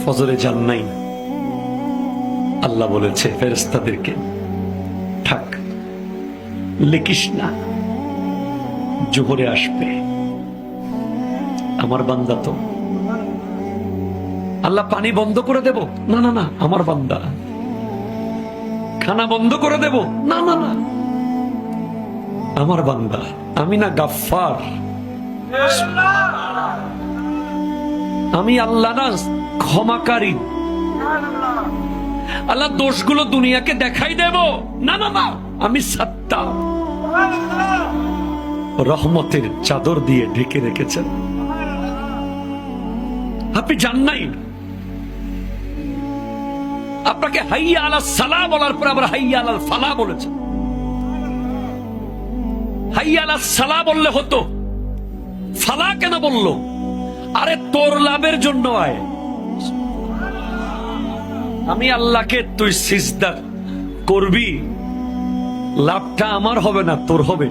ফজরে যান নাই, আল্লাহ বলেছে ফেরেশতাদেরকে, থাক, লিখিস না, জোহরে আসবে। আমার বান্দা তো। আল্লাহ পানি বন্ধ করে দেব? না না না, আমার বান্দা। খানা বন্ধ করে দেব? না না না, আমার বান্দা। আমি না গাফফার? আমি আল্লাহ না ক্ষমাকারী? আল্লাহ দোষগুলো দুনিয়াকে দেখাই দেব? না না না, আমি সাত্তার। রহমতের চাদর দিয়ে ঢেকে রেখেছেন। আপনি জান নাই? আপনাকে হাইয়া আলা সালাহ বলার পর আবার হাইয়া আলাল ফালাহ বলেছেন। হাইয়া আলা সালাহ বললে হতো, ফালাহ কেন বললো? আরে তোর লাভের জন্য আয়। আমি আল্লাহকে তুই সিজদা করবি, লাভটা আমার হবে না, তোর হবে।